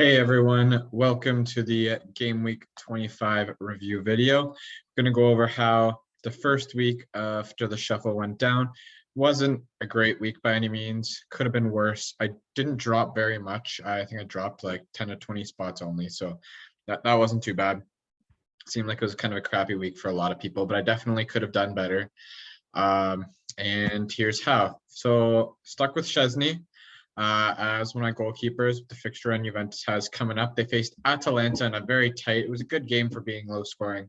Hey everyone, welcome to the Game Week 25 review video. We're going to go over how the first week after the shuffle went down. Wasn't a great week by any means, could have been worse. I didn't drop very much. I think I dropped like 10 to 20 spots only, so that wasn't too bad. Seemed like it was kind of a crappy week for a lot of people, but I definitely could have done better. And here's how. So stuck with Szczesny as one of my goalkeepers. The fixture on Juventus has coming up. They faced Atalanta in a very tight. It was a good game for being low scoring,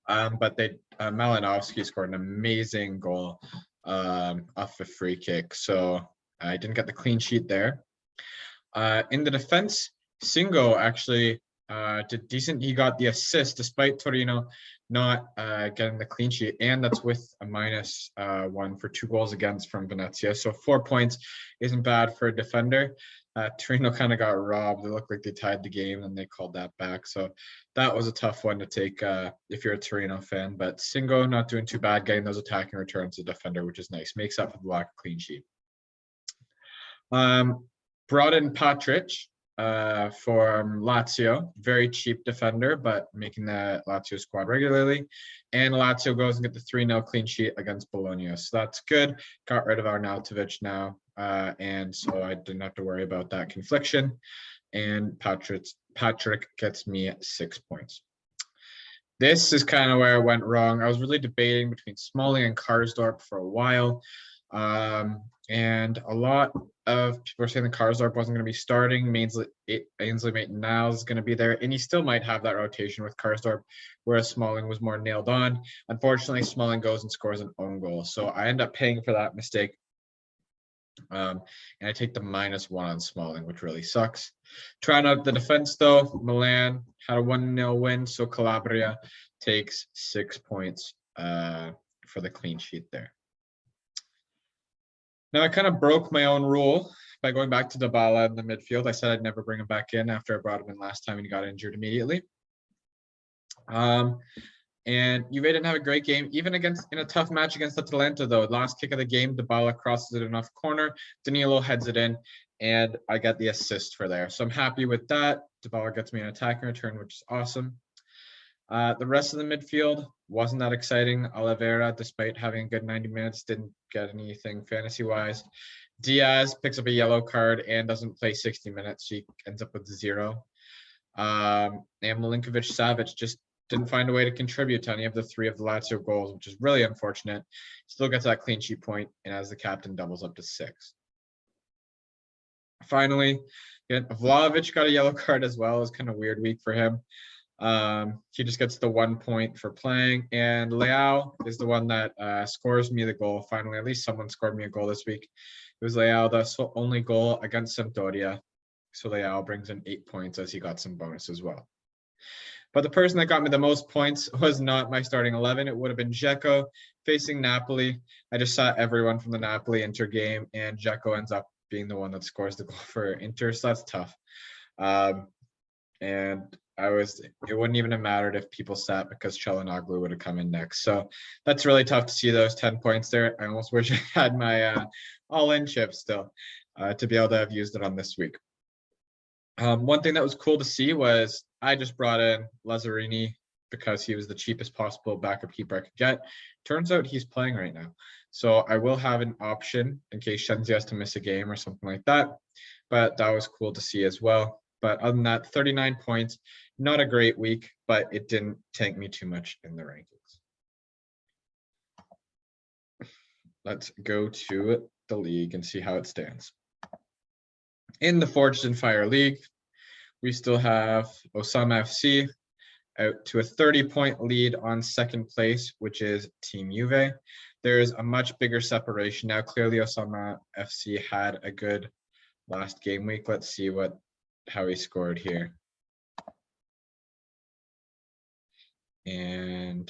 but Malinowski scored an amazing goal off a free kick. So I didn't get the clean sheet there. In the defense, Singo actually did decent. He got the assist despite Torino not getting the clean sheet, and that's with a -1 for 2 goals against from Venezia. So 4 points isn't bad for a defender. Torino kind of got robbed. It looked like they tied the game and they called that back. So that was a tough one to take if you're a Torino fan. But Singo not doing too bad, getting those attacking returns to defender, which is nice. Makes up for the lack of clean sheet. Brought in Patrick for Lazio, very cheap defender, but making the Lazio squad regularly. And Lazio goes and get the 3-0 clean sheet against Bologna. So that's good. Got rid of Arnautovic now, and so I didn't have to worry about that confliction. And Patrick gets me 6 points. This is kind of where it went wrong. I was really debating between Smalling and Karsdorp for a while. And a lot of people are saying that Karsdorp wasn't going to be starting. Ainsley Maitland-Niles is going to be there, and he still might have that rotation with Karsdorp, whereas Smalling was more nailed on. Unfortunately, Smalling goes and scores an own goal, so I end up paying for that mistake. And I take the -1 on Smalling, which really sucks. Trying out the defense, though, Milan had a 1-0 win, so Calabria takes 6 points for the clean sheet there. Now, I kind of broke my own rule by going back to Dybala in the midfield. I said I'd never bring him back in after I brought him in last time and he got injured immediately. And Juve didn't have a great game, even in a tough match against Atalanta, though. Last kick of the game, Dybala crosses it in off corner. Danilo heads it in, and I get the assist for there. So I'm happy with that. Dybala gets me an attacking return, which is awesome. The rest of the midfield wasn't that exciting. Oliveira, despite having a good 90 minutes, didn't get anything fantasy-wise. Diaz picks up a yellow card and doesn't play 60 minutes. He ends up with 0. And Milinkovic-Savic just didn't find a way to contribute to any of the 3 of the Lazio goals, which is really unfortunate. Still gets that clean sheet point, and as the captain, doubles up to 6. Finally, Vlahovic got a yellow card as well. It was kind of a weird week for him. He just gets the 1 point for playing, and Leao is the one that scores me the goal. Finally, at least someone scored me a goal this week. It was Leao, the only goal against Sampdoria. So Leao brings in 8 points as he got some bonus as well. But the person that got me the most points was not my starting 11. It would have been Dzeko facing Napoli. I just saw everyone from the Napoli-Inter game, and Dzeko ends up being the one that scores the goal for Inter, so that's tough. And it wouldn't even have mattered if people sat because Çalhanoğlu would have come in next. So that's really tough to see those 10 points there. I almost wish I had my all-in chip still to be able to have used it on this week. One thing that was cool to see was I just brought in Lazzarini because he was the cheapest possible backup keeper I could get. Turns out he's playing right now. So I will have an option in case Shenzi has to miss a game or something like that. But that was cool to see as well. But other than that, 39 points, not a great week, but it didn't tank me too much in the rankings. Let's go to the league and see how it stands. In the Forged in Fire League, we still have Osama FC out to a 30-point lead on second place, which is Team Juve. There's a much bigger separation now. Clearly, Osama FC had a good last game week. Let's see how he scored here. And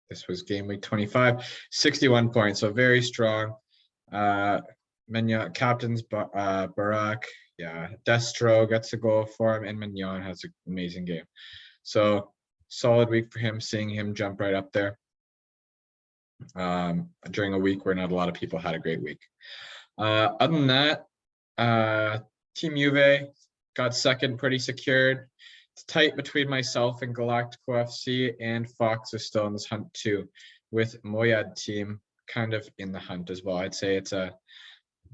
this was game week 25, 61 points, so very strong. Captains Barak, Destro gets a goal for him, and Mignon has an amazing game. So solid week for him, seeing him jump right up there during a week where not a lot of people had a great week. Other than that, Team Juve got second pretty secured. It's tight between myself and Galactico FC, and Fox is still in this hunt too, with Moyad team kind of in the hunt as well. I'd say it's a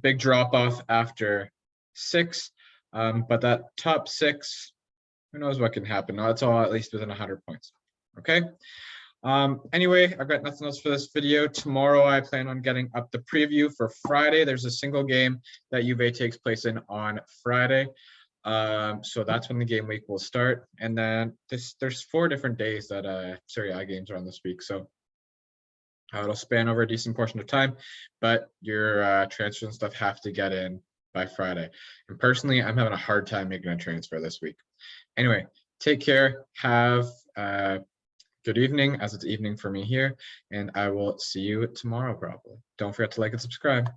big drop off after 6, but that top 6, who knows what can happen. No, it's all at least within 100 points. Okay. Anyway, I've got nothing else for this video. Tomorrow, I plan on getting up the preview for Friday. There's a single game that Juve takes place in on Friday. So that's when the game week will start. And then there's 4 different days that Serie A games are on this week. So it'll span over a decent portion of time, but your transfers and stuff have to get in by Friday. And personally, I'm having a hard time making a transfer this week. Anyway, take care. Have good evening, as it's evening for me here, and I will see you tomorrow probably. Don't forget to like and subscribe.